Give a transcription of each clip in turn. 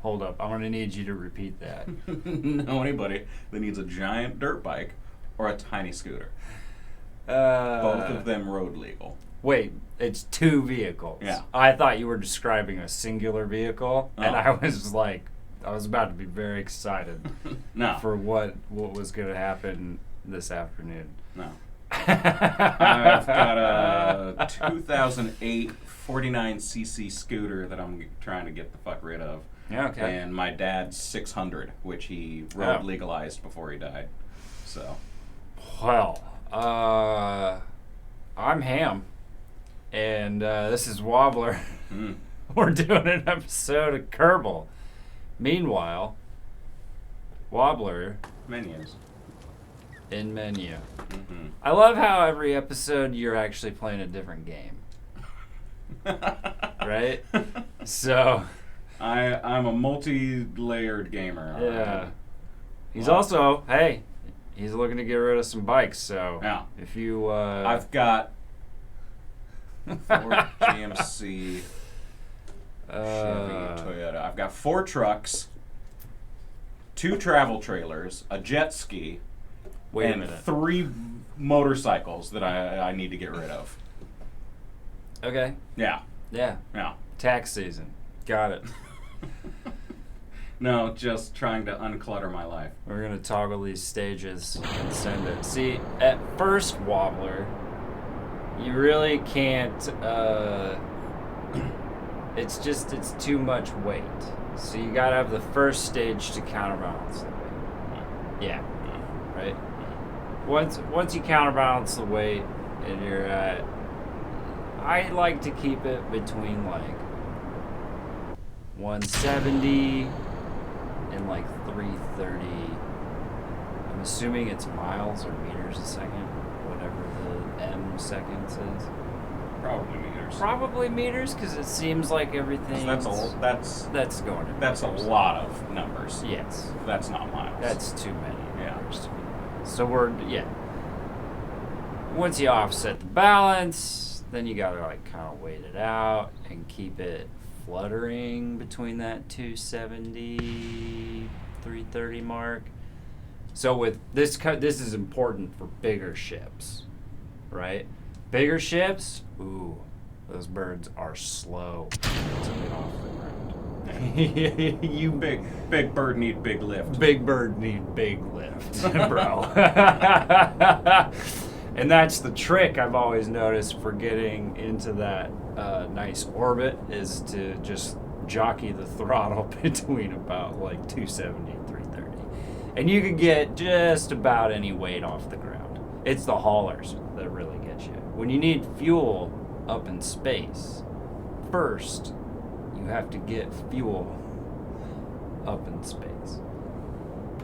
Hold up. I'm going to need you to repeat that. Know anybody that needs a giant dirt bike or a tiny scooter? Uh, Both of them road legal. Wait, it's two vehicles. Yeah. I thought you were describing a singular vehicle, and Oh. I was like, I was about to be very excited No. for what was going to happen this afternoon. No. I've got a 2008 49cc scooter that I'm trying to get the fuck rid of. Yeah, okay. And my dad's 600, which he road legalized before he died. So. Well, I'm Ham, and this is Wobbler. Mm. We're doing an episode of Kerbal. Meanwhile, Wobbler Menus. in menu. Mm-hmm. I love how every episode you're actually playing a different game. Right? So, I'm a multi-layered gamer. yeah. He's Wow. also, hey, he's looking to get rid of some bikes, so Yeah. if you, I've got Ford, GMC, Chevy, Toyota. I've got 4 trucks, 2 travel trailers, a jet ski, wait a and minute. 3 motorcycles that I need to get rid of. Okay. Yeah, Yeah. yeah. Tax season. Got it. No, just trying to unclutter my life. We're going to toggle these stages and send it. See, at first, Wobbler, you really can't, it's too much weight. So you got to have the first stage to counterbalance the weight. Yeah. Right? Once you counterbalance the weight and you're at, I like to keep it between like 170 and like 330. I'm assuming it's miles or meters a second, whatever the M seconds is. Probably meters. Probably meters, because it seems like everything. That's going in a lot of numbers. Yes, That's not miles. that's too many Yeah. numbers to me. So once you offset the balance, then you gotta like kind of wait it out and keep it fluttering between that 270, 330 mark. So with this this is important for bigger ships, right? Bigger ships, ooh, those birds are slow to get off the ground. You Big bird need big lift. Big bird need big lift, bro. And that's the trick I've always noticed for getting into that nice orbit, is to just jockey the throttle between about like 270 and 330. And you can get just about any weight off the ground. It's the haulers that really get you. When you need fuel up in space, first you have to get fuel up in space.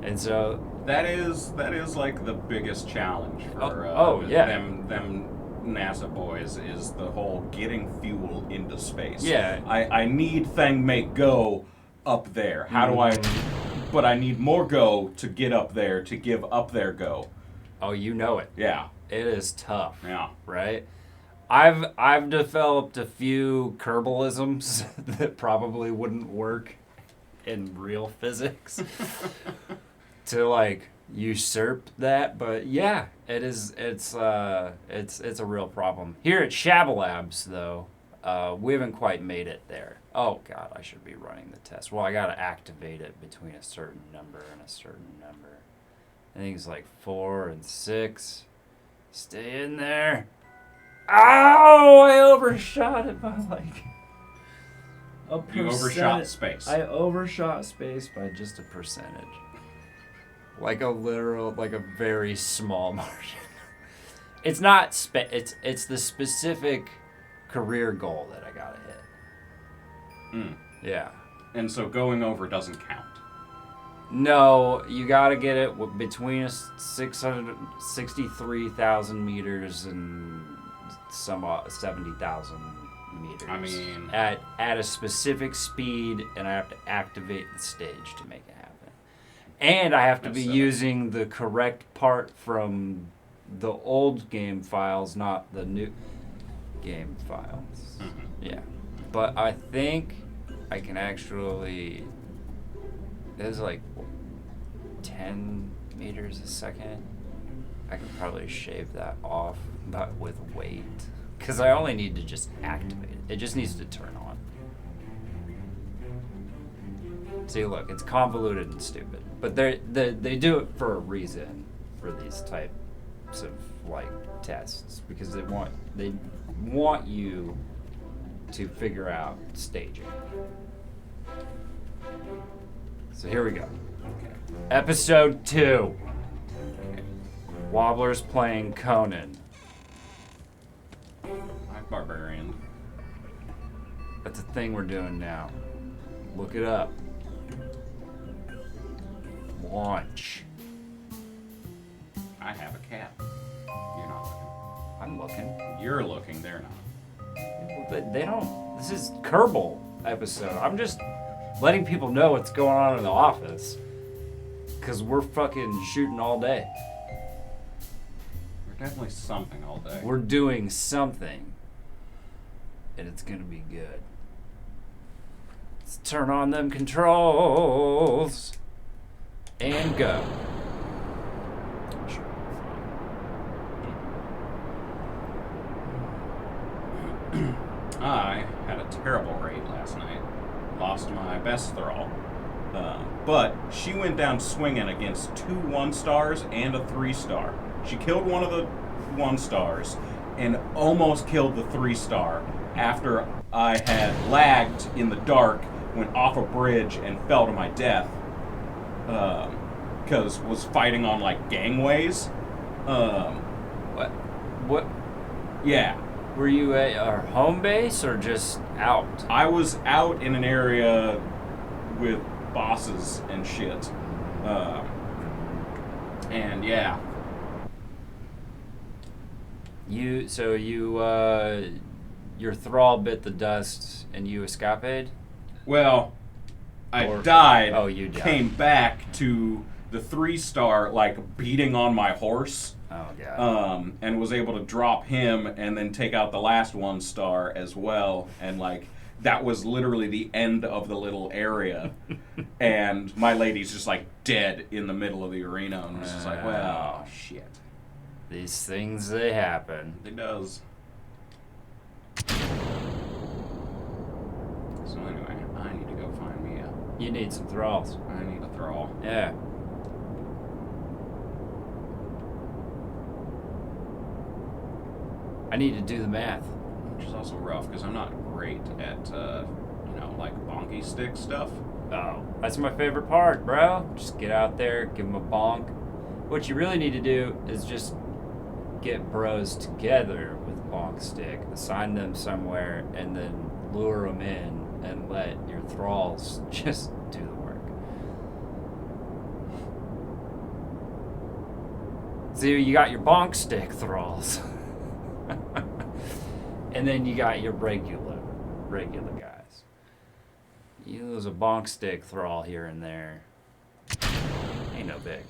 And so That is like the biggest challenge for them NASA boys, is the whole getting fuel into space. Yeah. I need thing make go up there. How do I? But I need more go to get up there to give up there go. oh, you know it. Yeah. It is tough. Yeah. Right? I've developed a few Kerbalisms that probably wouldn't work in real physics to like usurp that, but yeah, it's a real problem. Here at Shaba Labs though, we haven't quite made it there. Oh god, I should be running the test. Well, I gotta activate it between a certain number and a certain number. I think it's like 4 and 6. Stay in there. Ow! I overshot it by like a percent. You overshot space. I overshot space by just a percentage. Like a very small margin. It's not it's the specific career goal that I gotta hit. Yeah. And so going over doesn't count. No, you gotta get it between 663,000 meters and some 70,000 meters. I mean, at a specific speed, and I have to activate the stage to make it happen. And I have to be using the correct part from the old game files, not the new game files. Mm-hmm. Yeah. But I think I can actually it was like 10 meters a second. I could probably shave that off, but with weight. Because I only need to just activate it. It just needs to turn on. See, look, it's convoluted and stupid. But they do it for a reason for these types of, like, tests. Because they want you to figure out staging. So here we go. Okay. Episode 2. Wobbler's playing Conan. My barbarian. That's a thing we're doing now. Look it up. Launch. I have a cat. You're not looking. I'm looking. You're looking, they're not. They don't. This is Kerbal episode. I'm just letting people know what's going on in the office. Because we're fucking shooting all day. We're definitely something all day. We're doing something. And it's going to be good. Let's turn on them controls. And go. I had a terrible raid last night. Lost my best thrall. But she went down swinging against 2 1-stars and a 3-star. She killed one of the 1-stars and almost killed the 3-star after I had lagged in the dark, went off a bridge, and fell to my death. Because was fighting on, like, gangways. What? Yeah. Were you at our home base or just out? I was out in an area with bosses and shit. And yeah. Your thrall bit the dust and you escaped? Well, I died. Oh, you died. Came back to the 3-star, like, beating on my horse. Oh, God. And was able to drop him and then take out the last 1-star as well. And, like, that was literally the end of the little area. And my lady's just, like, dead in the middle of the arena. And it's just like, well, shit. These things, they happen. It does. So anyway, I need to go find me You need some thralls. I need a thrall. Yeah. I need to do the math. Which is also rough, because I'm not great at, like, bonky stick stuff. Oh, that's my favorite part, bro. Just get out there, give them a bonk. What you really need to do is just get bros together with bonk stick, assign them somewhere, and then lure them in and let your thralls just do the work. So you got your bonk stick thralls. And then you got your regular guys. You lose a bonk stick thrall here and there. Ain't no big.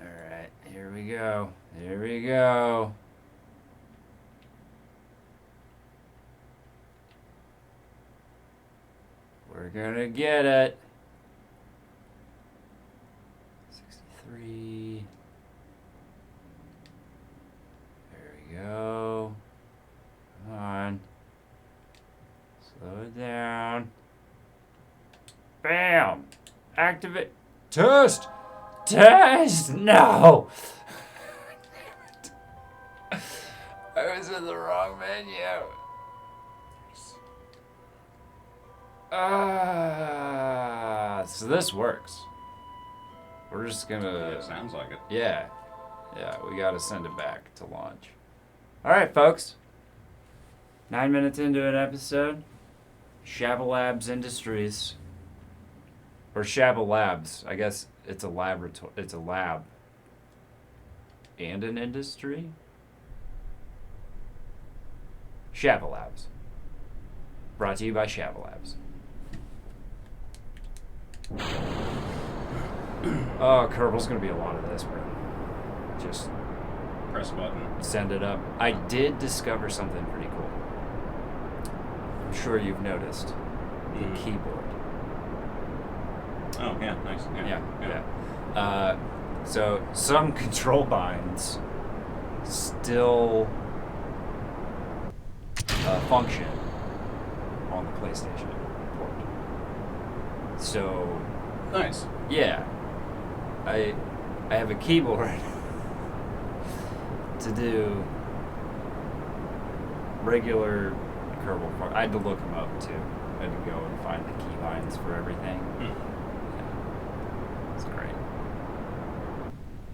Alright, here we go. Here we go. We're gonna get it. 63. There we go. Come on. Slow it down. Bam! Activate. Test! Test! No! Damn it. I was in the wrong menu. So this works. We're just gonna... Yeah, it sounds like it. Yeah. Yeah, we gotta send it back to launch. Alright, folks. 9 minutes into an episode. Shaba Labs Industries. Or Shaba Labs. I guess it's a laboratory. It's a lab. And an industry? Shaba Labs. Brought to you by Shaba Labs. Oh, Kerbal's gonna be a lot of this, bro. Just press a button. Send it up. I did discover something pretty cool. I'm sure you've noticed the Mm. keyboard. Oh, yeah, nice. Yeah. So some control binds still function on the PlayStation port. So Nice. yeah, I have a keyboard to do regular Kerbal. I had to look them up too. I had to go and find the key binds for everything. Mm. It's great.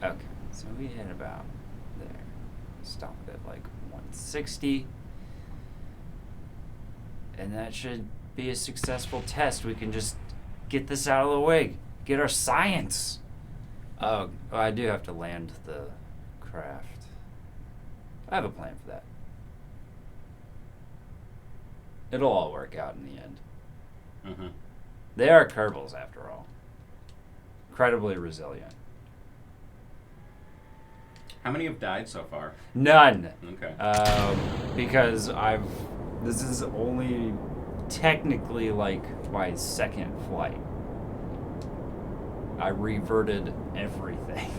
Okay, so we hit about there. Stopped at like 160. And that should be a successful test. We can just get this out of the way. Get our science. Oh, I do have to land the craft. I have a plan for that. It'll all work out in the end. Mm-hmm. They are Kerbals, after all. Incredibly resilient. How many have died so far? None. Okay. Because this is only technically like my second flight. I reverted everything.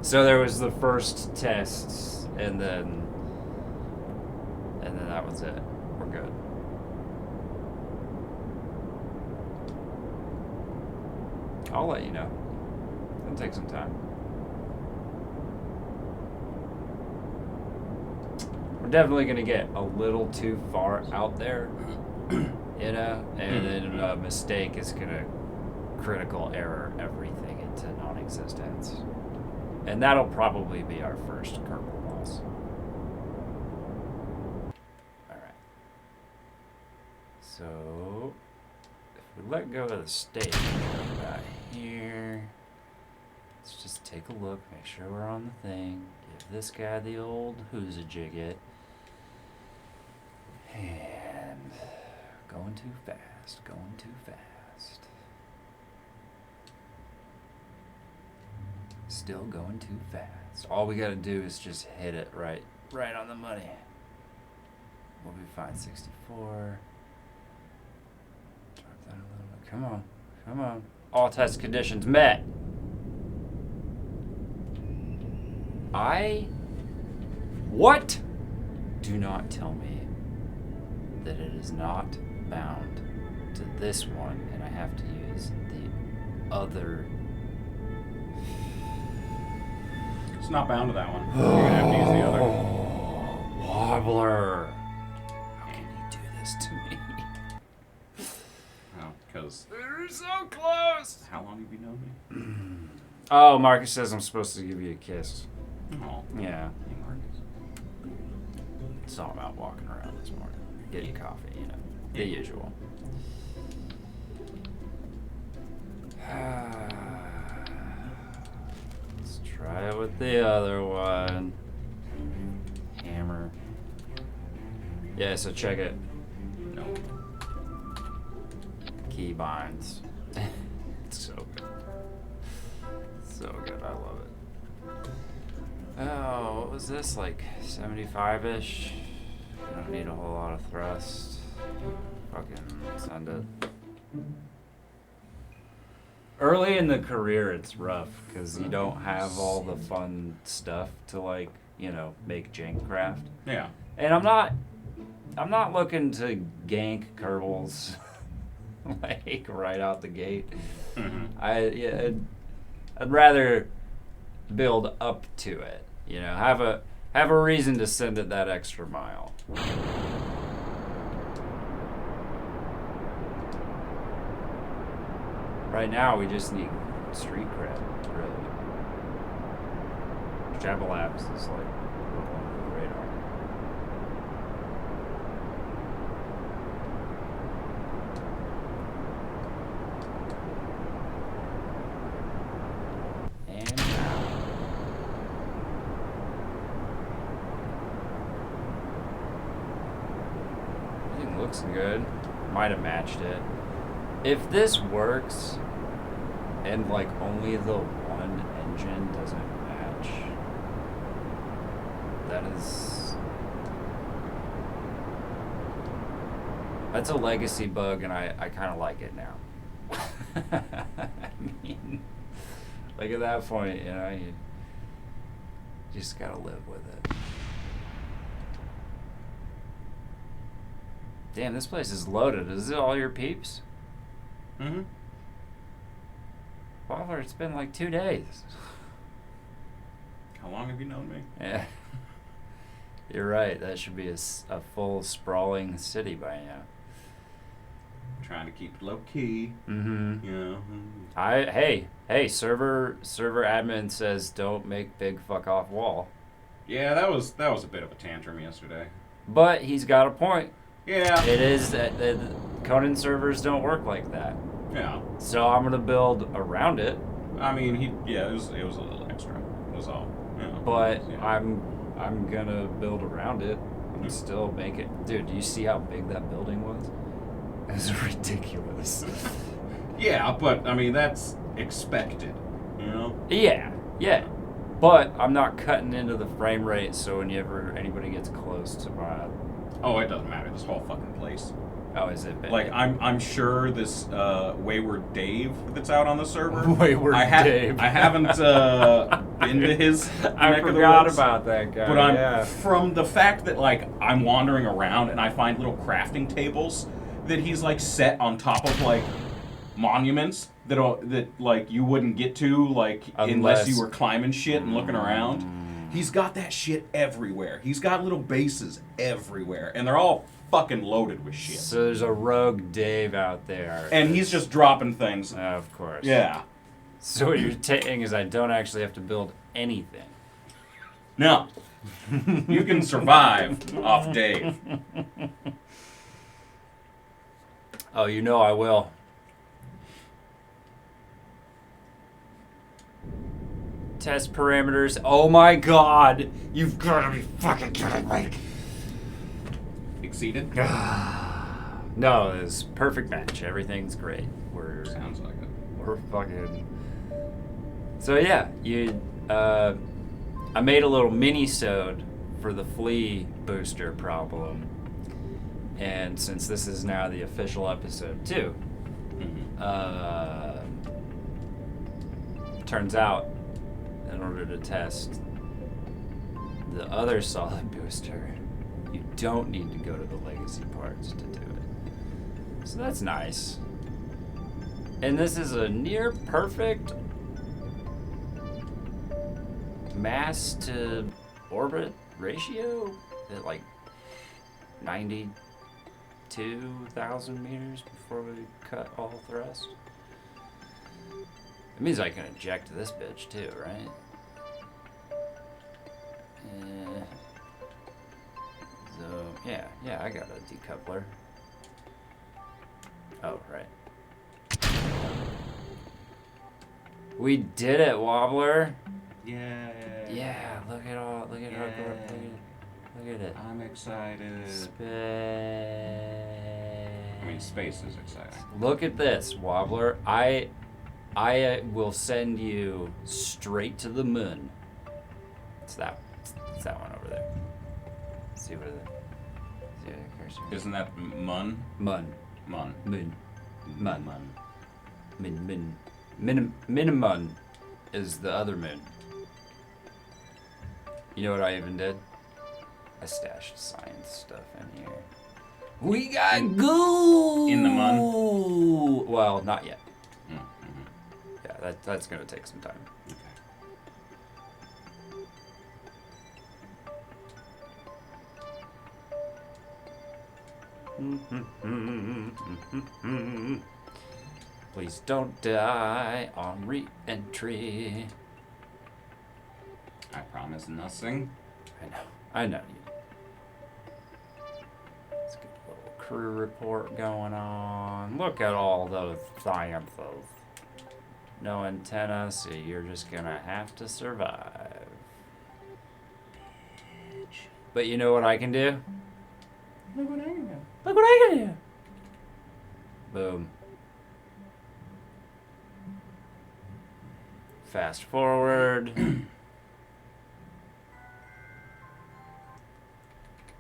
So there was the first tests, and then that was it. We're good. I'll let you know. It'll take some time. We're definitely going to get a little too far out there, you know, and then a mistake is going to critical error everything into non-existence. And that'll probably be our first Kerbal loss. Alright. So, if we let go of the stage, go back here. Let's just take a look, make sure we're on the thing. Give this guy the old who's a jigget. And going too fast, going too fast. Still going too fast. All we gotta do is just hit it right on the money. We'll be fine. 64. Drop that a little bit. Come on, come on. All test conditions met. What? Do not tell me that it is not bound to this one and I have to use the other. It's not bound to that one. You're going to have to use the other. Wobbler. How can you do this to me? Oh, because... We're so close! How long have you known me? Oh, Marcus says I'm supposed to give you a kiss. Oh. Yeah. Hey, Marcus. Saw him out walking around this morning. Getting coffee, you know. The usual. Let's try it with the other one. Hammer. Yeah, so check it. No. Key binds. It's so good. So good, I love it. Oh, what was this, like 75-ish? I don't need a whole lot of thrust. Fucking send it. Early in the career, it's rough because you don't have all the fun stuff to, like, you know, make jank craft. Yeah. And I'm not looking to gank Kerbals like right out the gate. Mm-hmm. I'd rather build up to it. You know, have a reason to send it that extra mile. Right now, we just need street cred, really. Shaba Labs is like under the radar. And now. Everything looks good. Might have matched it. If this works, and like only the one engine doesn't match, That's a legacy bug, and I kind of like it now. I mean, like at that point, you just gotta live with it. Damn, this place is loaded. Is it all your peeps? Mm-hmm. Waffler, it's been like 2 days. How long have you known me? Yeah. You're right. That should be a full sprawling city by now. Trying to keep it low key. Mm-hmm. You know. Hey, server admin says don't make big fuck off wall. Yeah, that was a bit of a tantrum yesterday. But he's got a point. Yeah. It is that Conan servers don't work like that. Yeah. So I'm gonna build around it. I mean, it was a little extra. Was all. You know, But yeah. I'm gonna build around it and still make it. Dude, do you see how big that building was? It's ridiculous. Yeah, but I mean that's expected. You know. Yeah. But I'm not cutting into the frame rate, so whenever anybody gets close to my... Oh, it doesn't matter. This whole fucking place. Oh, is it big? Like I'm sure this Wayward Dave that's out on the server. Wayward Dave. I haven't been to his. I neck of the forgot woods, about that guy. But yeah. from the fact that like I'm wandering around and I find little crafting tables that he's like set on top of like monuments that like you wouldn't get to like unless you were climbing shit and looking around. He's got that shit everywhere. He's got little bases everywhere, and they're all fucking loaded with shit. So there's a rogue Dave out there. And he's just dropping things. Of course. Yeah. So what you're saying is I don't actually have to build anything. No. You can survive off Dave. Oh, you know I will. Test parameters. Oh my god. You've got to be fucking kidding me. Exceeded? No, it's perfect match. Everything's great. Sounds like it. We're fucking... So yeah, I made a little mini-sode for the flea booster problem. And since this is now the official episode too, turns out in order to test the other solid booster, you don't need to go to the legacy parts to do it. So that's nice. And this is a near perfect mass to orbit ratio at like 92,000 meters before we cut all thrust. It means I can eject this bitch too, right? So, yeah, I got a decoupler. Oh, right. We did it, Wobbler. Yeah. Yeah, look at it. I'm excited. I mean, space is exciting. Look at this, Wobbler. I will send you straight to the moon. It's that one over there. See where the cursor is? Isn't that Mun? Mun. Mun. Moon. Mun. Mun. Minimun is the other moon. You know what I even did? I stashed science stuff in here. We got goo! In the mun? Well, not yet. Mm-hmm. Yeah, that's gonna take some time. Okay. Please don't die on re-entry. I promise nothing. I know you. Let's get a little crew report going on. Look at all those sciences. No antenna, so you're just gonna have to survive. But you know what I can do? Look what I can do. Look what I can do! Boom. Fast forward.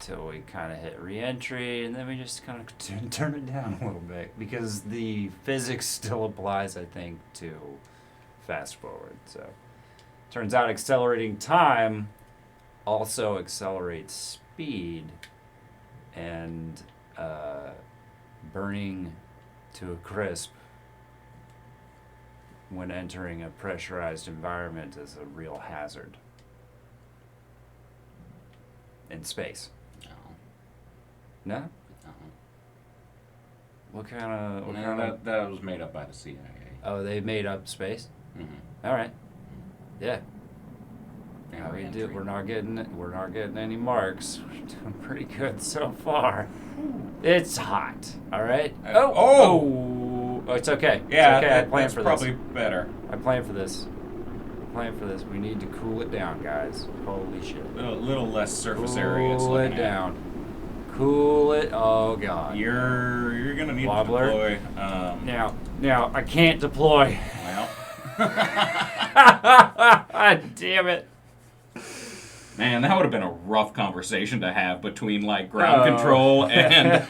till we kind of hit re-entry, and then we just kind of turn it down a little bit because the physics still applies, I think, to fast forward. So turns out accelerating time also accelerates speed, and burning to a crisp when entering a pressurized environment is a real hazard in space. No. No? No. What kind of... No, that was made up by the CIA. Oh, they made up space? Mm-hmm. All right. Yeah. Yeah, How we do? re-entry. We're not getting any marks. We're doing pretty good so far. It's hot. All right. Oh, it's okay. Yeah, it's okay. I planned that's for probably this. better. I planned for this. We need to cool it down, guys. Holy shit. A little less surface area. It's Cool it looking at. down. Cool it. Oh god. You're gonna need Wobbler. to deploy. Now I can't deploy. Well. Damn it. Man, that would have been a rough conversation to have between like ground control and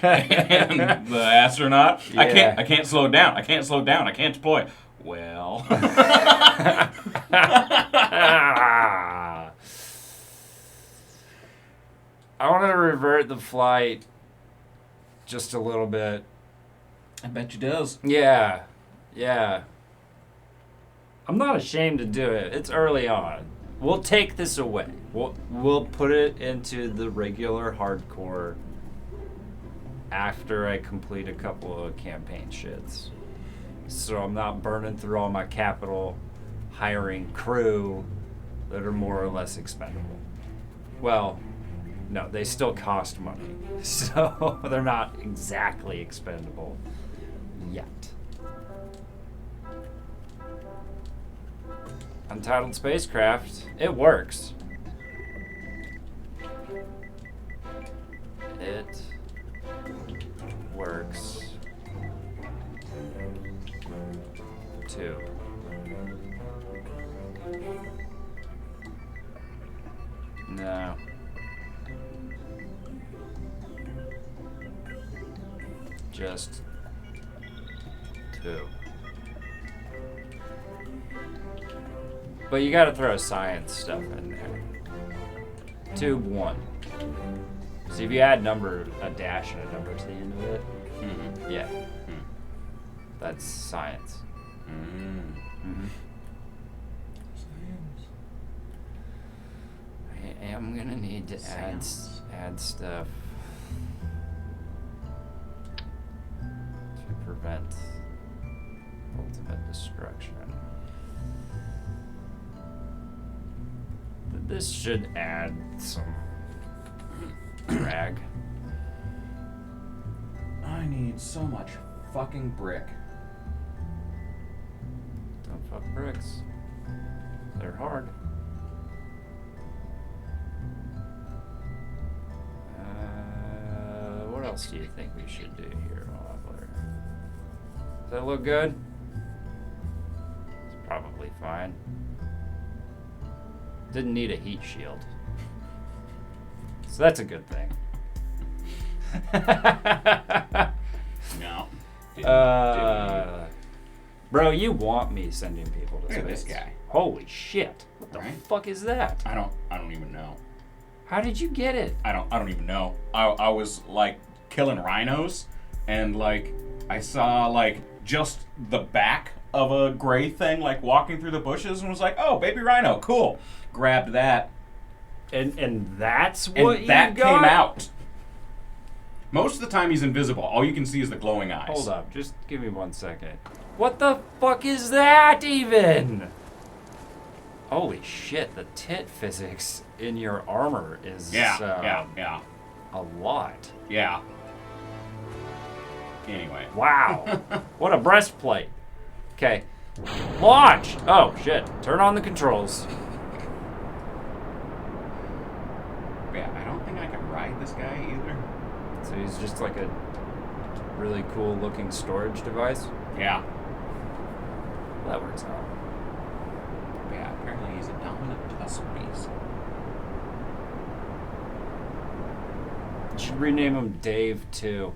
the astronaut. Yeah. I can't slow down. I can't deploy. Well. I want to revert the flight just a little bit. I bet you does. Yeah. I'm not ashamed to do it. It's early on. We'll take this away. We'll put it into the regular hardcore after I complete a couple of campaign shits. So I'm not burning through all my capital hiring crew that are more or less expendable. Well, no, they still cost money. So they're not exactly expendable yet. Untitled spacecraft. It works. It works. Too. No. Just two. But you gotta throw science stuff in there. Tube 1. So if you add a dash and a number to the end of it, yeah. That's science. Mm-hmm. I am gonna need to add stuff to prevent ultimate destruction. This should add some drag. I need so much fucking brick. Don't fuck bricks. They're hard. What else do you think we should do here, Wobbler? Does that look good? It's probably fine. Didn't need a heat shield. So that's a good thing. No. Bro, you want me sending people to Look space. at this guy. Holy shit. What the Right? fuck is that? I don't even know. How did you get it? I don't even know. I was like killing rhinos, and like I saw like just the back of a gray thing like walking through the bushes, and was like, oh, baby rhino, cool. Grabbed that, And that's and what you that got? came out. Most of the time he's invisible. All you can see is the glowing eyes. Hold up, just give me 1 second. What the fuck is that even? Holy shit, the tit physics in your armor is Yeah. a lot. Yeah. Anyway. Wow. What a breastplate. Okay. Launch! Oh shit. Turn on the controls. Yeah, I don't think I can ride this guy either. So he's just like a really cool looking storage device. Yeah. That works out. Yeah, apparently he's a dominant tusk beast. You should rename him Dave, too.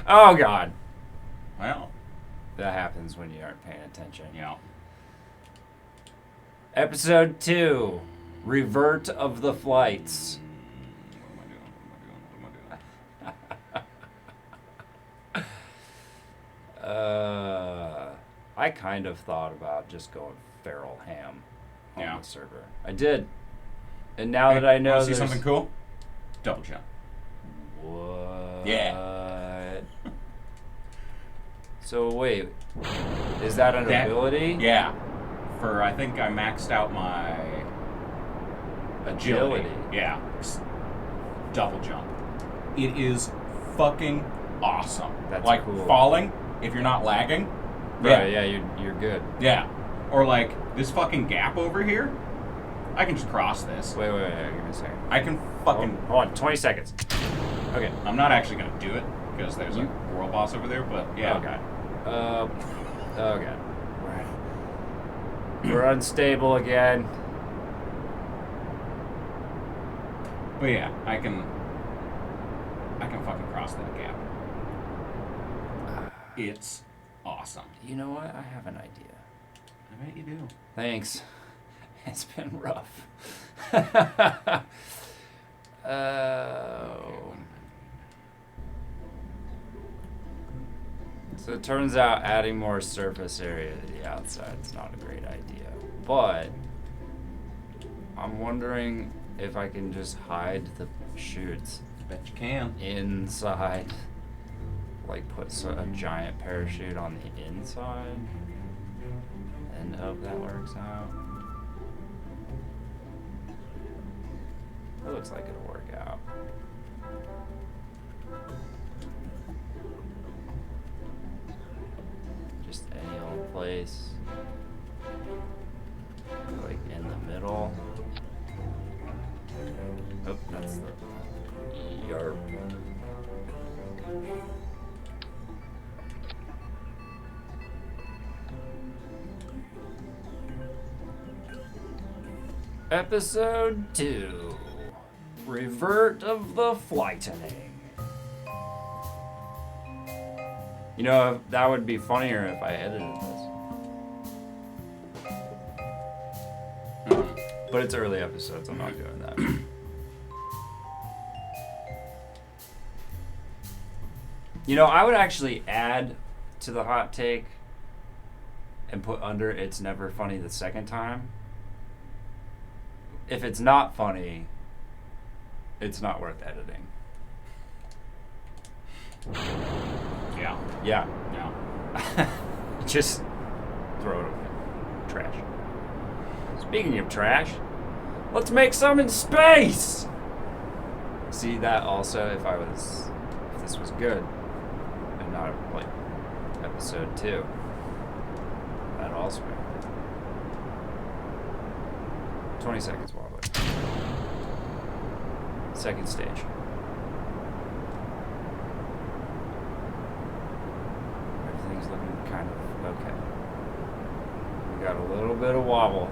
Oh, God. Well, That happens when you aren't paying attention. yeah. Episode 2. Revert of the Flights. I kind of thought about just going feral ham on the server. I did. And now that I know Wanna see something cool? Double jump. What? Yeah. So wait, is that an ability? Yeah. I think I maxed out my agility. Yeah. Double jump. It is fucking awesome. That's like cool. Falling, if you're not lagging. Right, yeah, you're good. Yeah. Or like this fucking gap over here. I can just cross this. Wait, give me a second. I can fucking... Hold on, 20 seconds. Okay. I'm not actually going to do it because there's a world boss over there, but yeah. Oh, God. Oh, God. We're unstable again. But yeah, I can fucking cross that gap. It's awesome. You know what? I have an idea. I bet you do. Thanks. It's been rough. So it turns out adding more surface area to the outside is not a great idea. But I'm wondering if I can just hide the chutes. Bet you can. Inside. Like put a giant parachute on the inside. And hope that works out. It looks like it'll work out. Just any old place. Like in the middle. Oh, that's the yarp. Episode 2. Revert of the Flightening. You know, that would be funnier if I edited this. But it's early episodes, I'm not doing that. You know, I would actually add to the hot take and put under it's never funny the second time. If it's not funny, it's not worth editing. Yeah. Yeah. Yeah. Just throw it away. Trash. Speaking of trash, let's make some in space! See, that also, if this was good, and not like episode 2, that also make it. 20 seconds while I wait. Second stage. Everything's looking kind of okay. We got a little bit of wobble.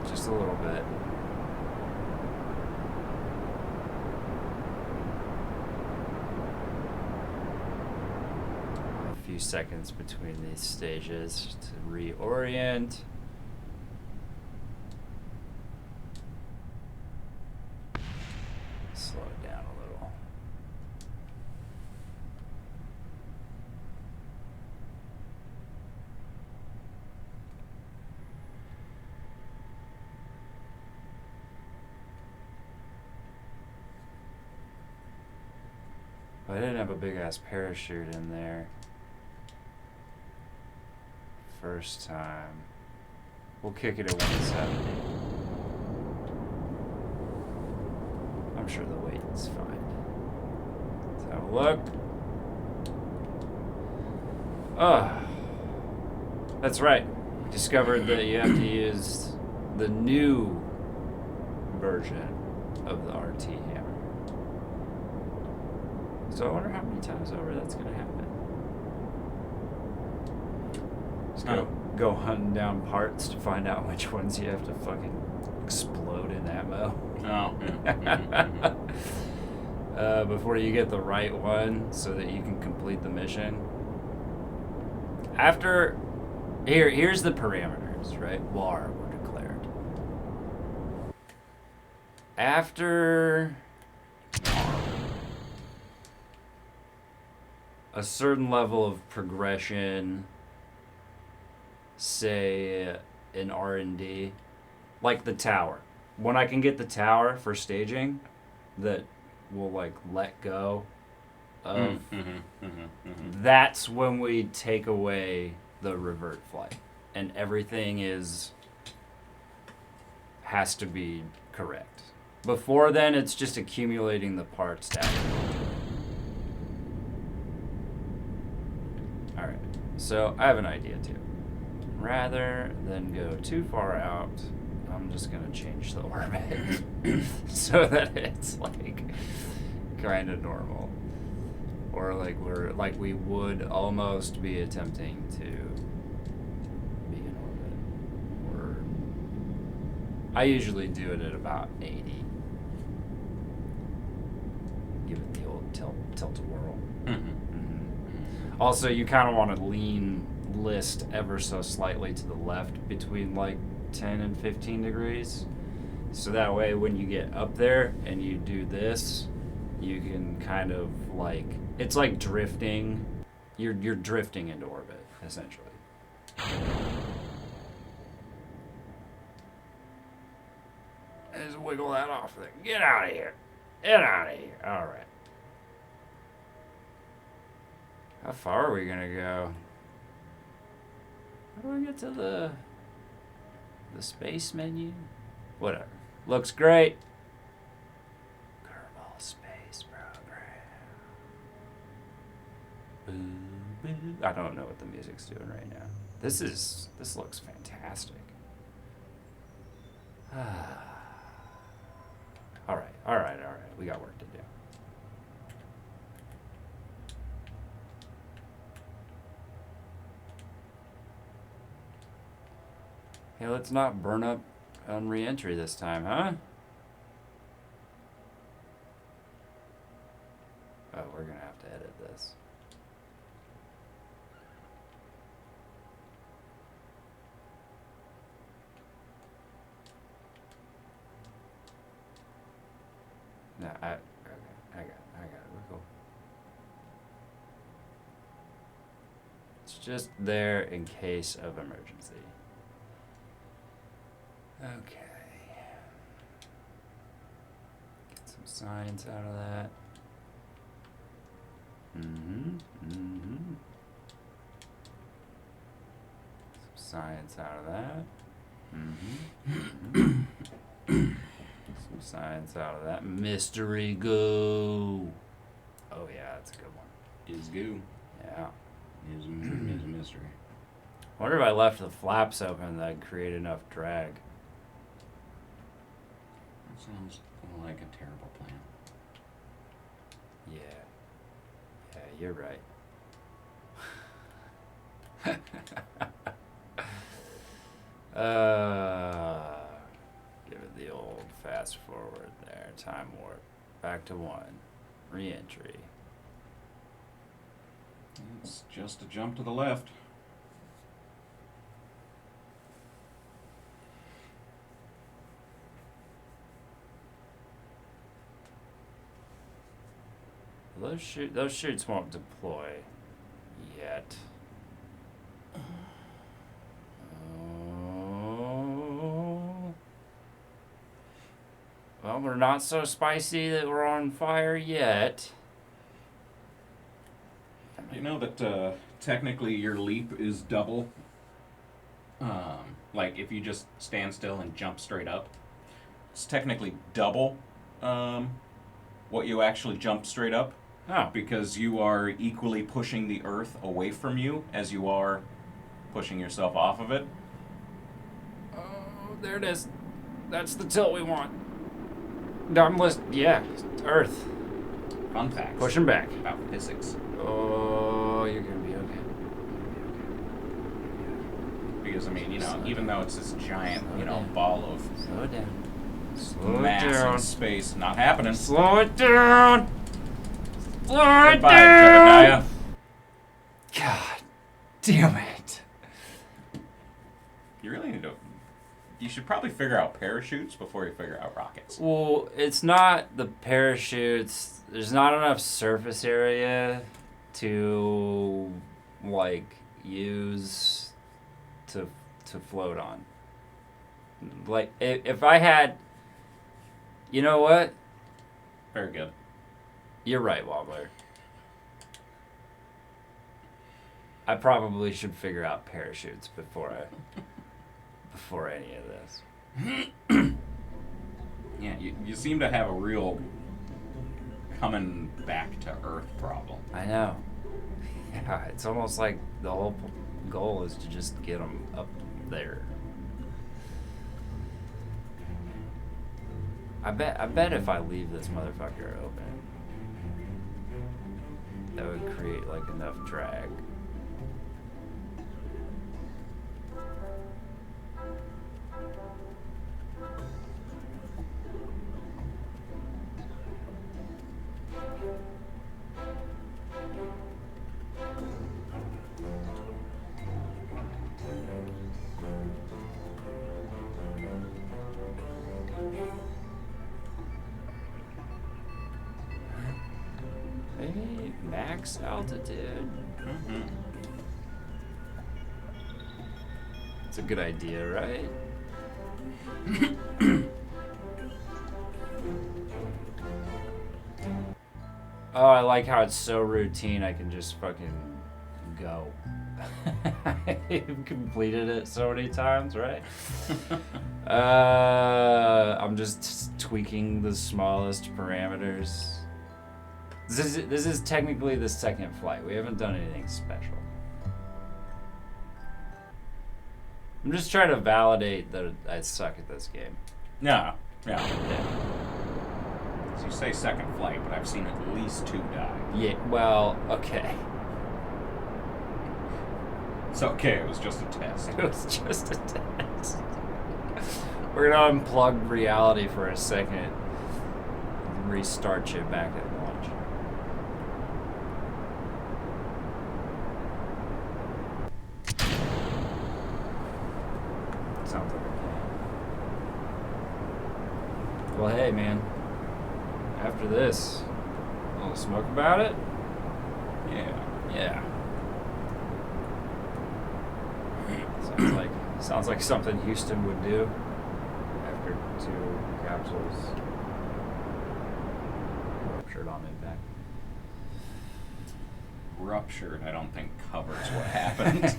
Just a little bit. A few seconds between these stages to reorient. Slow it down a little. I didn't have a big ass parachute in there. First time. We'll kick it at 170. I'm sure the weight is fine. Let's have a look. That's right. Discovered that you have to use the new version of the RT hammer. So I wonder how many times over that's gonna happen. Just go hunting down parts to find out which ones you have to fucking explode in ammo. Oh. Before you get the right one so that you can complete the mission. After... Here's the parameters, right? War were declared. After... a certain level of progression, say in R&D, like the tower. When I can get the tower for staging, that will like let go of, that's when we take away the revert flight, and everything has to be correct. Before then, it's just accumulating the parts down. Alright, so I have an idea too. Rather than go too far out, I'm just gonna change the orbit so that it's like kind of normal, or like we would almost be attempting to be in orbit. Or I usually do it at about 80. Give it the old tilt-a-whirl. Also, you kind of want to lean list ever so slightly to the left between like 10 and 15 degrees. So that way when you get up there and you do this, you can kind of like, it's like drifting. You're drifting into orbit, essentially. Just wiggle that off there. Get out of here. Get out of here. All right. How far are we gonna go? How do we get to the space menu? Whatever. Looks great. Kerbal Space Program. Boo, boo. I don't know what the music's doing right now. This looks fantastic. All right. We got work to do. Hey, let's not burn up on re-entry this time, huh? Oh, we're gonna have to edit this. No, I got it. We're cool. It's just there in case of emergency. Okay. Get some science out of that. Some science out of that. Some science out of that. Mystery go. Oh yeah, that's a good one. Is goo. Yeah. Is a mystery. I wonder if I left the flaps open that I'd create enough drag. That sounds like a terrible plan. Yeah. Yeah, you're right. Give it the old fast forward there. Time warp. Back to 1. Re-entry. It's just a jump to the left. Those chutes won't deploy yet. Oh. Well, we're not so spicy that we're on fire yet. You know that technically your leap is double. Like if you just stand still and jump straight up, it's technically double what you actually jump straight up. Oh. Because you are equally pushing the earth away from you as you are pushing yourself off of it. Oh, there it is. That's the tilt we want. Yeah, Earth. Fun facts. Pushing back. About physics. Oh, you're gonna be okay. Because, I mean, even though it's this giant, ball of Slow down. mass in down. space. Not happening. Slow it down. Slow it Goodbye, down. Jedediah. God damn it. You really need to... You should probably figure out parachutes before you figure out rockets. Well, it's not the parachutes. There's not enough surface area to, like, use to float on. Like, if I had... You know what? Very good. You're right, Wobbler. I probably should figure out parachutes before any of this. Yeah, you seem to have a real coming back to Earth problem. I know. Yeah, it's almost like the whole goal is to just get them up there. I bet if I leave this motherfucker open, that would create like enough drag. Maybe max altitude. Mm-hmm. It's a good idea, right? Oh, I like how it's so routine. I can just fucking go. I've completed it so many times, right? I'm just tweaking the smallest parameters. This is technically the second flight. We haven't done anything special. I'm just trying to validate that I suck at this game. No. Yeah. Yeah. So you say second flight, but I've seen at least 2 die. Yeah, well, okay. It's okay, it was just a test. It was just a test. We're gonna unplug reality for a second and restart you back at launch. Sounds like a plan. Well, hey, man. After this, a little smoke about it? Yeah. Yeah. Sounds like something Houston would do after 2 capsules ruptured on impact. Ruptured, I don't think covers what happened.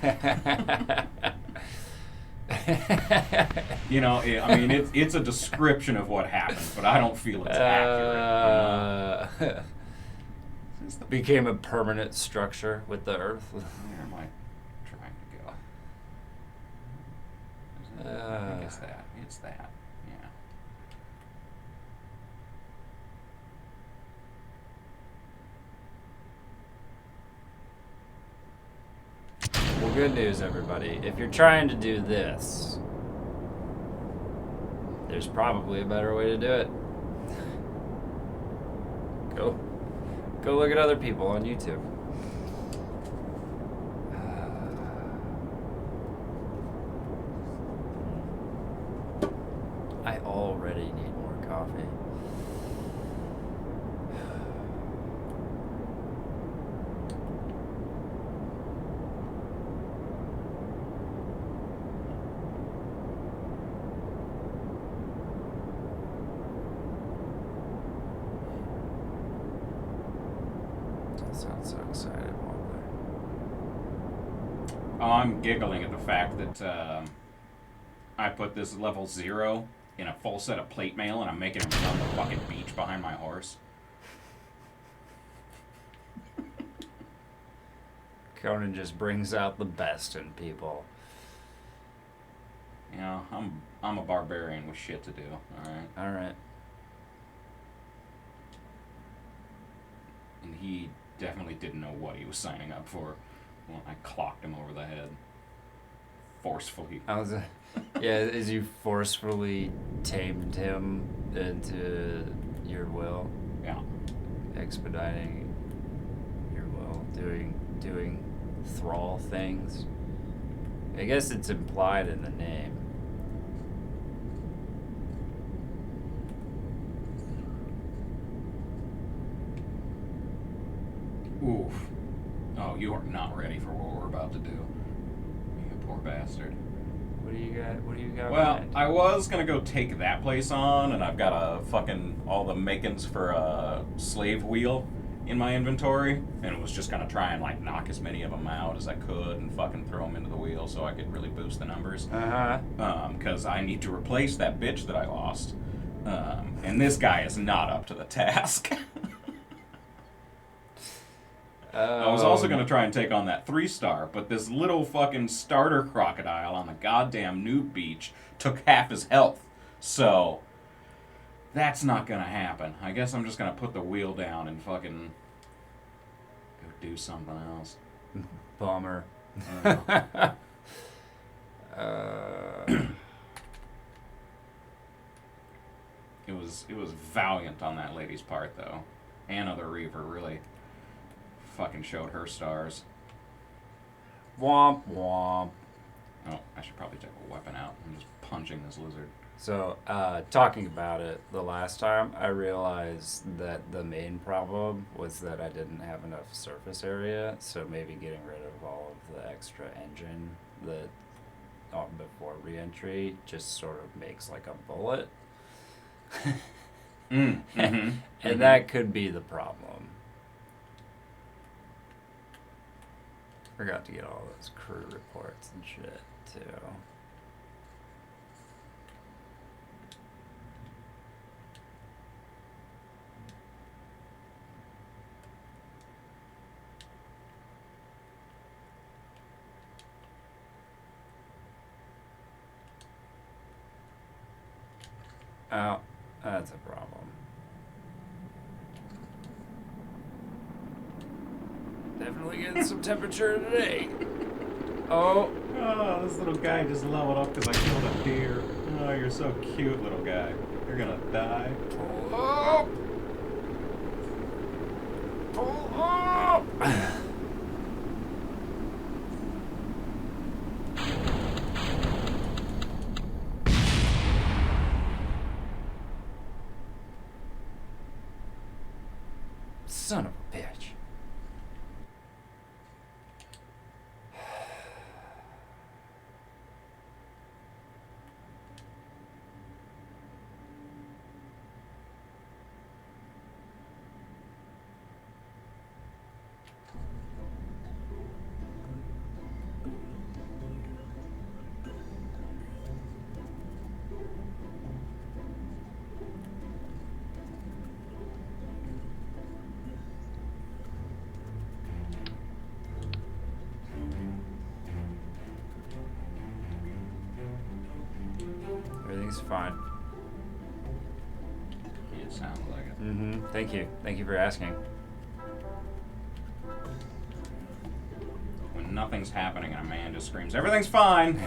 You know, I mean, it's a description of what happened, but I don't feel it's accurate. You know? Became a permanent structure with the earth. Where am I trying to go? I think it's that. It's that. Yeah. Well, good news, everybody. If you're trying to do this, there's probably a better way to do it. Go look at other people on YouTube. I already need more coffee. Sounds so excited, Wobbler. Oh, I'm giggling at the fact that I put this level 0 in a full set of plate mail and I'm making him run the fucking beach behind my horse. Conan just brings out the best in people. You know, I'm a barbarian with shit to do, alright? And he definitely didn't know what he was signing up for when I clocked him over the head. Forcefully. As you forcefully tamed him into your will. Yeah. Expediting your will, doing thrall things. I guess it's implied in the name. Oof. Oh, you are not ready for what we're about to do. You poor bastard. What do you got? Well, behind? I was gonna go take that place on, and I've got all the makings for a slave wheel in my inventory, and was just gonna try and like knock as many of them out as I could and fucking throw them into the wheel so I could really boost the numbers. Because I need to replace that bitch that I lost, and this guy is not up to the task. I was also going to try and take on that 3-star, but this little fucking starter crocodile on the goddamn noob beach took half his health. So, that's not going to happen. I guess I'm just going to put the wheel down and fucking go do something else. Bummer. It was valiant on that lady's part, though. Anna the Reaver really fucking showed her stars. Womp womp. Oh, I should probably take a weapon out. I'm just punching this lizard. So, talking about it the last time, I realized that the main problem was that I didn't have enough surface area, so maybe getting rid of all of the extra engine that before re-entry just sort of makes like a bullet. And that could be the problem. Forgot to get all those crew reports and shit, too. Oh, that's a problem. Definitely getting some temperature today. Oh, this little guy just leveled up because I killed a deer. Oh, you're so cute, little guy. You're gonna die. pull up! Pull up! Son of a bitch. Everything's fine. It sounds like it. Mm-hmm. Thank you. Thank you for asking. When nothing's happening and a man just screams, "Everything's fine,"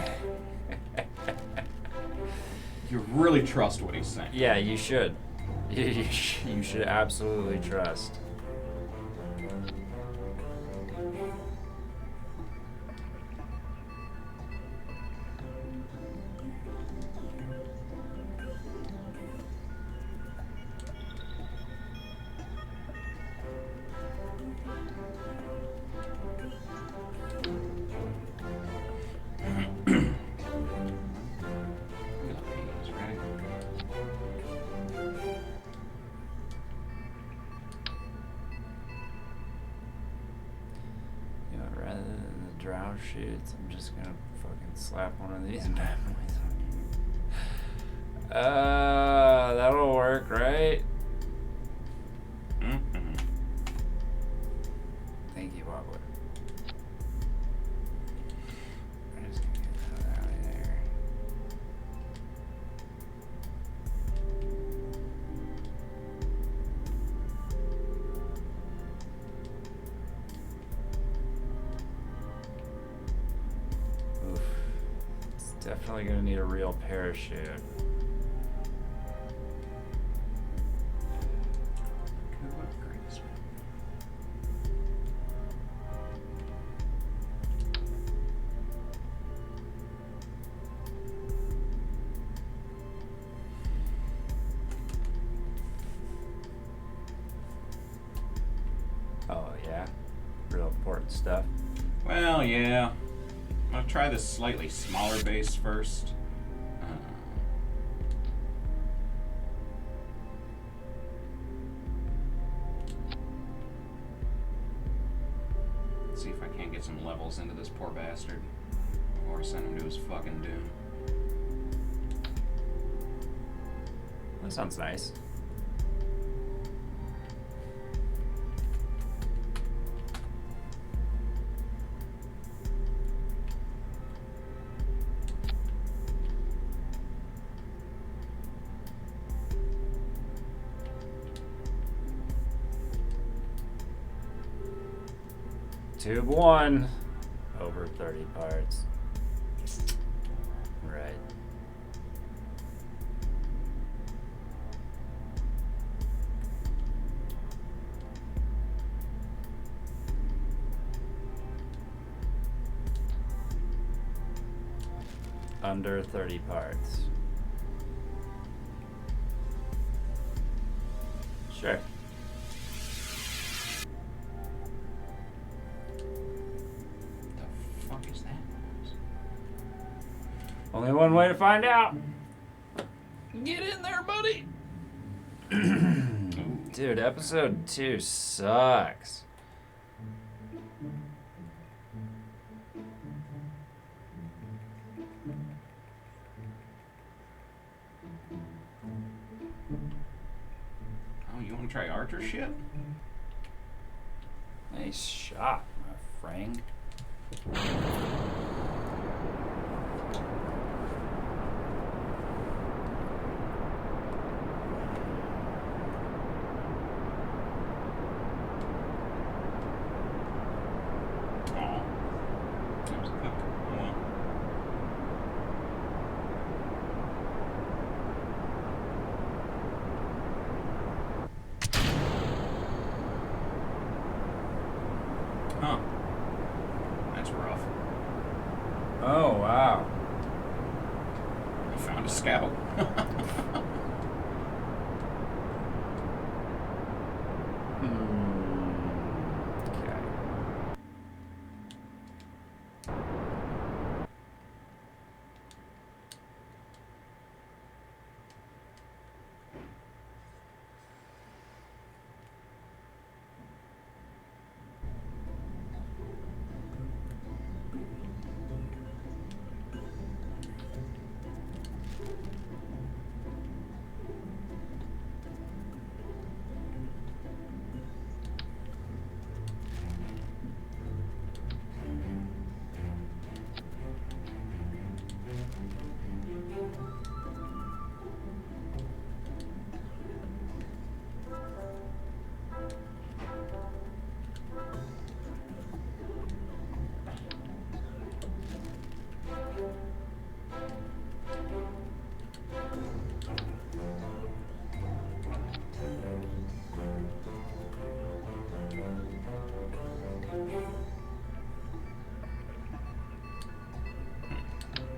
you really trust what he's saying. Yeah, you should. You should absolutely trust. You know, rather than the drow shoots, I'm just gonna fucking slap one of these bad boys on. That'll work, right? Mm-hmm. Thank you, Wobbler. I'm just gonna get that out of there. Oof. Definitely gonna need a real parachute. Oh yeah, real important stuff. Well, yeah. I'm gonna try this slightly smaller base first. See if I can't get some levels into this poor bastard. Or send him to his fucking doom. That sounds nice. Tube 1, over 30 parts. Right. Under 30 parts. Sure. The fuck is that? Only one way to find out. Get in there, buddy. Dude, episode 2 sucks. Oh, you want to try archer shit? Nice shot, my friend. Oh. There's a couple. Oh, well. Huh. That's rough. Oh, wow. You found a scout. Okay.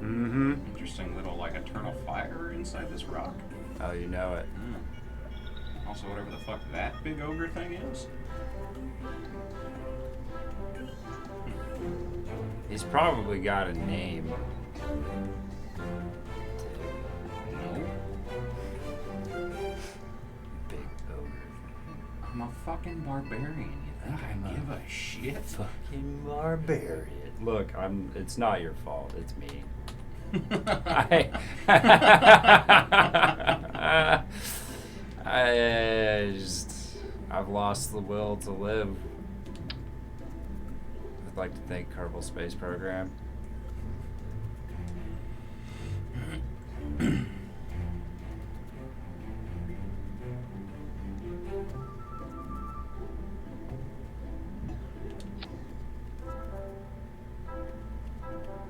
Mm-hmm. Interesting little, like, eternal fire inside this rock. Oh, you know it. Also, whatever the fuck that big ogre thing is. He's probably got a name. No. Big ogre. I'm a fucking barbarian. You think I give a shit? Fucking barbarian. Look, it's not your fault. It's me. I've lost the will to live. I'd like to thank Kerbal Space Program.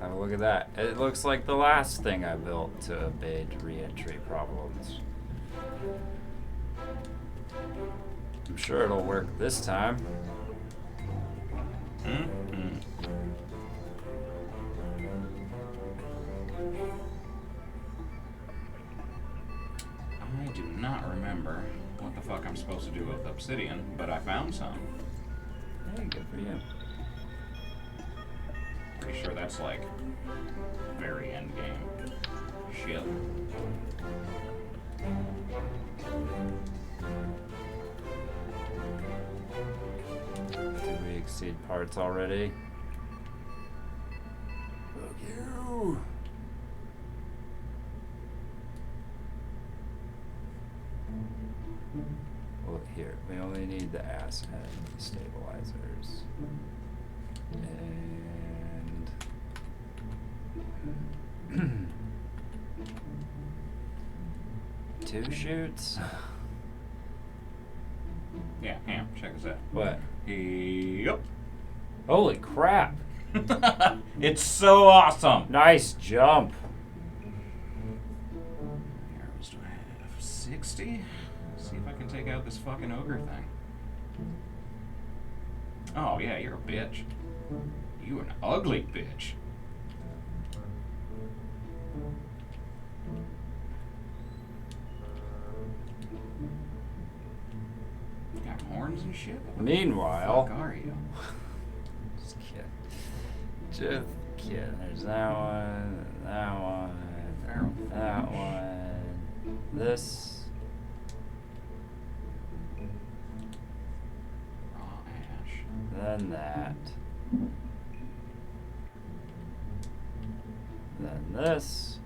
Have a look Look at that. It looks like the last thing I built to evade re-entry problems. I'm sure it'll work this time. Mm-hmm. I do not remember what the fuck I'm supposed to do with obsidian, but I found some. Hey, good for you. Pretty sure that's like very end game shit. Did we exceed parts already? Fuck you! Well, here, we only need the ass and the stabilizers. And 2 shoots. Yeah, check this out. What? Yep. Holy crap! It's so awesome. Nice jump. Arrows do I have? 60? See if I can take out this fucking ogre thing. Oh yeah, you're a bitch. You an ugly bitch. Got horns and shit? What Meanwhile, the fuck are you? just kidding. Just kidding. There's that one, that one, that one, this. Raw ash. Then that. Then this.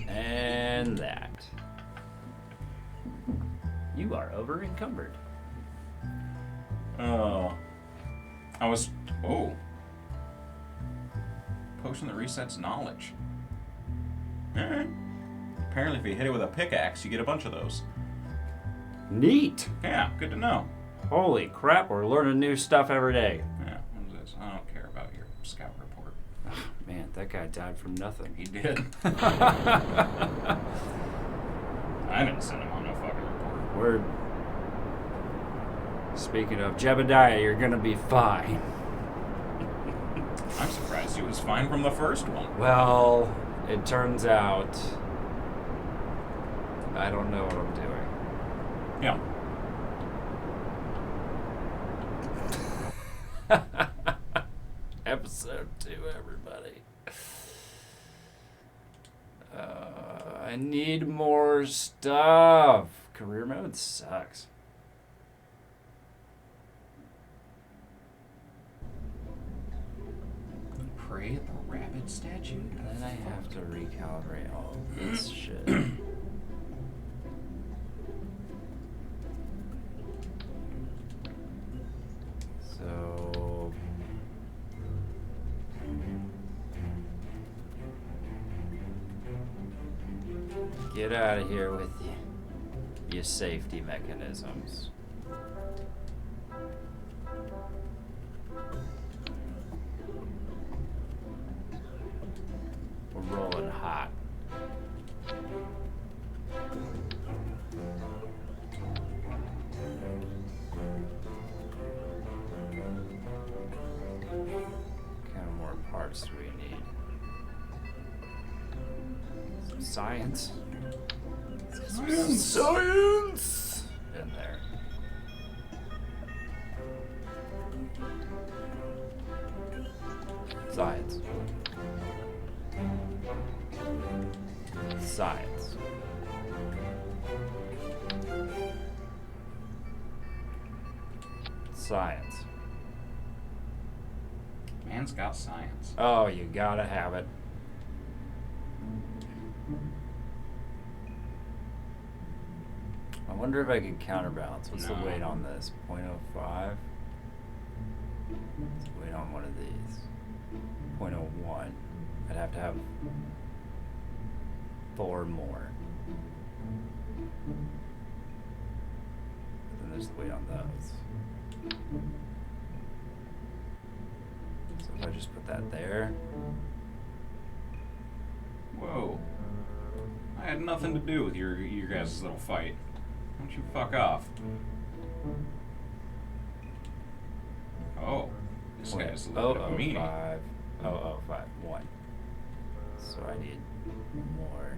And that. You are over encumbered. Oh. I was. Oh. Potion that resets knowledge. Alright. Apparently, if you hit it with a pickaxe, you get a bunch of those. Neat. Yeah, good to know. Holy crap, we're learning new stuff every day. Yeah, what is this? I don't care about your scout report. Man, that guy died from nothing. He did. I didn't send him on no fucking report. Word. Speaking of Jebediah, you're gonna be fine. I'm surprised he was fine from the first one. Well, it turns out I don't know what I'm doing. Yeah. Episode 2, everybody. I need more stuff. Career mode sucks. Pray at the rabbit statue? And then I have to recalibrate all of this shit. So get out of here with your safety mechanisms. We're rolling hot. What kind of more parts do we need? Some science. Science! In there. Science. Science. Science. Man's got science. Oh, you gotta have it. I wonder if I could counterbalance. What's No. the weight on this? 0.05? Let's weight on one of these. 0.01. I'd have to have 4 more. Then there's the weight on those. So if I just put that there. Whoa. I had nothing to do with your guys' little fight. Why don't you fuck off? Oh. This guy's a little bit of a meanie. 005. 0051. So I need more.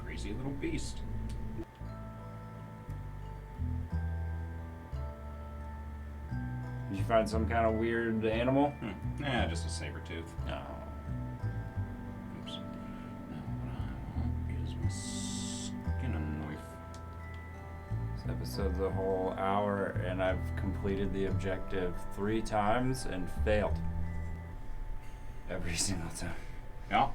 Crazy little beast. Did you find some kind of weird animal? Nah, just a saber tooth. No. Oops. Now what I want is my skinning knife. This episode's a whole hour, and I've completed the objective 3 times and failed. Every single time. Yeah.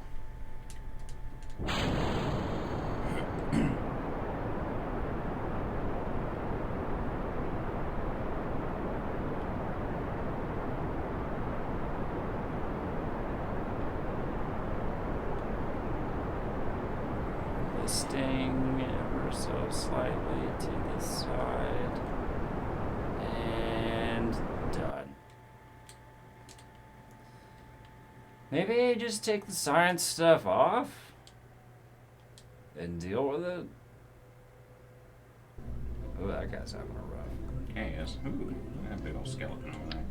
Listing ever so slightly to the side. And done. Maybe just take the science stuff off and deal with it. Oh, that guy's having a rough. Okay, yes. Ooh, that big old skeleton over there.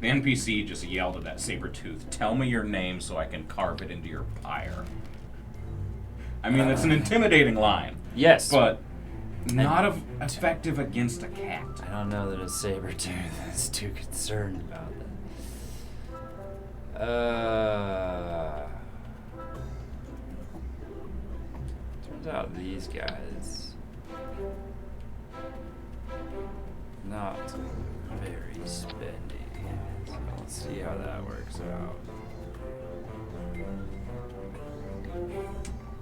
The NPC just yelled at that saber tooth, "Tell me your name so I can carve it into your pyre." I mean, it's an intimidating line. Yes. But not effective against a cat. I don't know that a saber tooth is too concerned about that. Turns out these guys not very spendy. So let's see how that works out.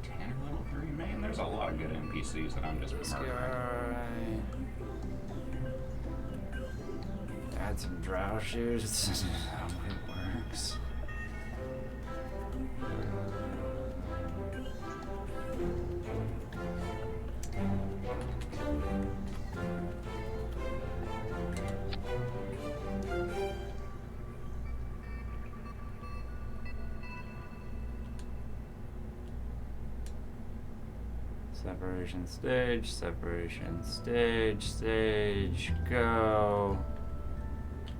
Tanner level 3, man. There's a lot of good NPCs that I'm just This murdering. guy. Add some drow shoes. This is how it works. Separation stage, go.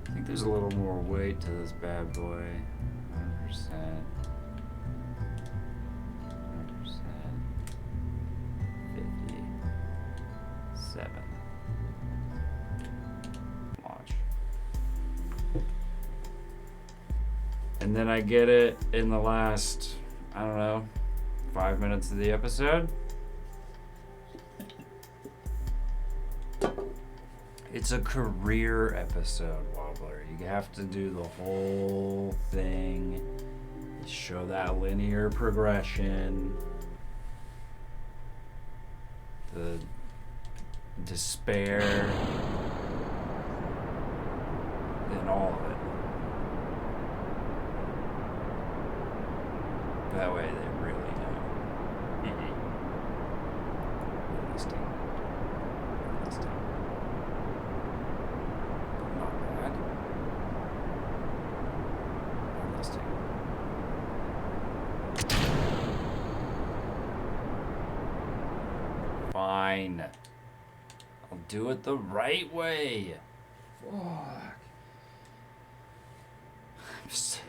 I think there's a little more weight to this bad boy. 100%. 57. Launch. And then I get it in the last, I don't know, 5 minutes of the episode. It's a career episode, Wobbler. You have to do the whole thing. You show that linear progression. The despair. And all of it. That way they really know. Realistic. Not bad. Realistic. Fine. I'll do it the right way. Fuck. I'm so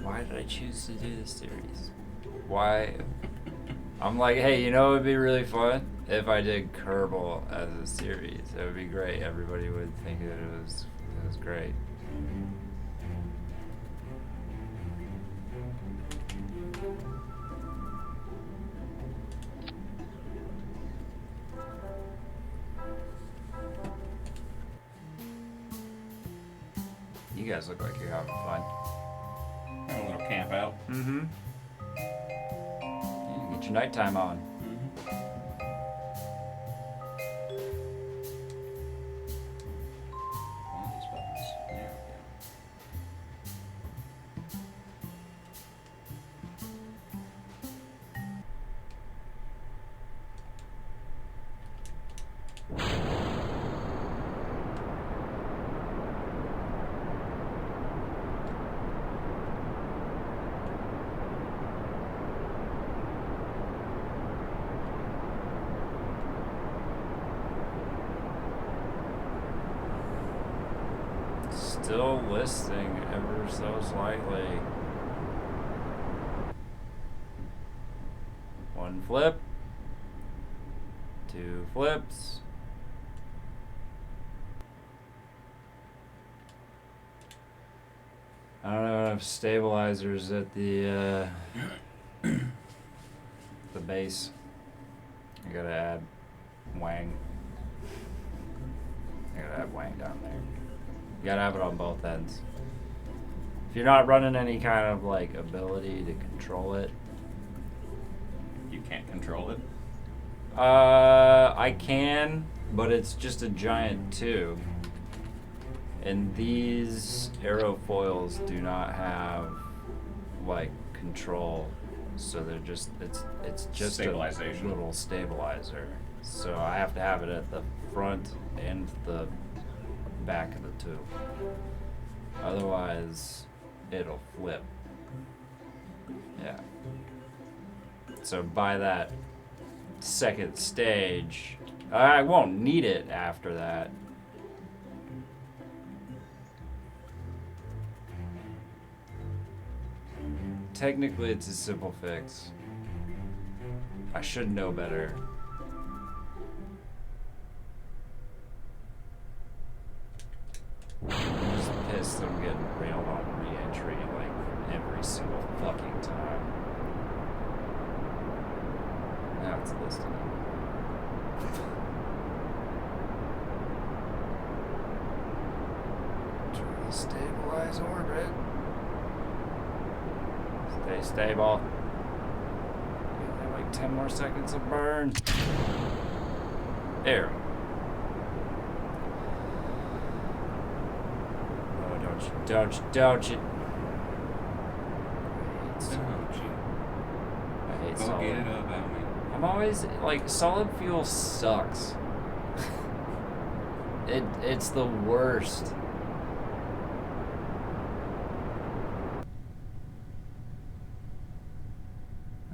Why did I choose to do this series? Why? I'm like, hey, you know it would be really fun if I did Kerbal as a series. It would be great. Everybody would think that it was great. You guys look like you're having fun. Have a little camp out. Mm-hmm. Yeah, get your nighttime on. One of these buttons. There we go. Still listing ever so slightly. One flip. Two flips. I don't know enough stabilizers at the the base. I gotta add wang. I gotta add wang down there. You gotta have it on both ends. If you're not running any kind of like ability to control it, You can't control it. I can, but it's just a giant tube. And these aerofoils do not have like control, so they're just it's just Stabilization. a little stabilizer. So I have to have it at the front and the back of the tube. Otherwise, it'll flip. Yeah. So by that second stage, I won't need it after that. Technically, it's a simple fix. I should know better. I'm just pissed I'm getting railed on re-entry like every single fucking time. Now it's listed. Try to stabilize orbit. Stay stable. You have like 10 more seconds of burn. There. Oh, don't you. Don't you? I hate Go solid. get it about me. I'm always like solid fuel sucks. It's the worst.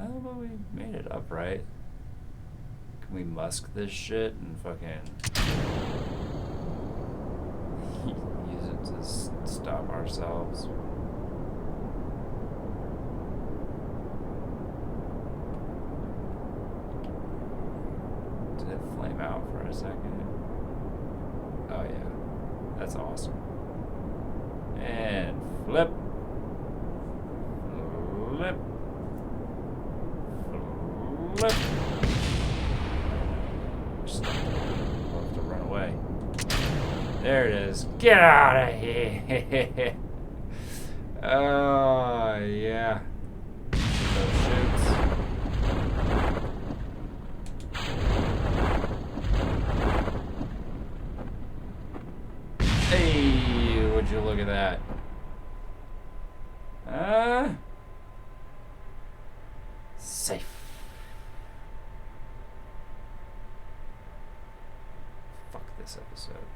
Oh, but we made it up, right? Can we musk this shit and fucking use it to stop ourselves? Did it flame out for a second? Oh yeah, that's awesome. And flip. Flip. Flip. Just love to run away. There it is. Get out of here. Oh yeah. Those shoots. Hey, would you look at that? Safe. Fuck this episode.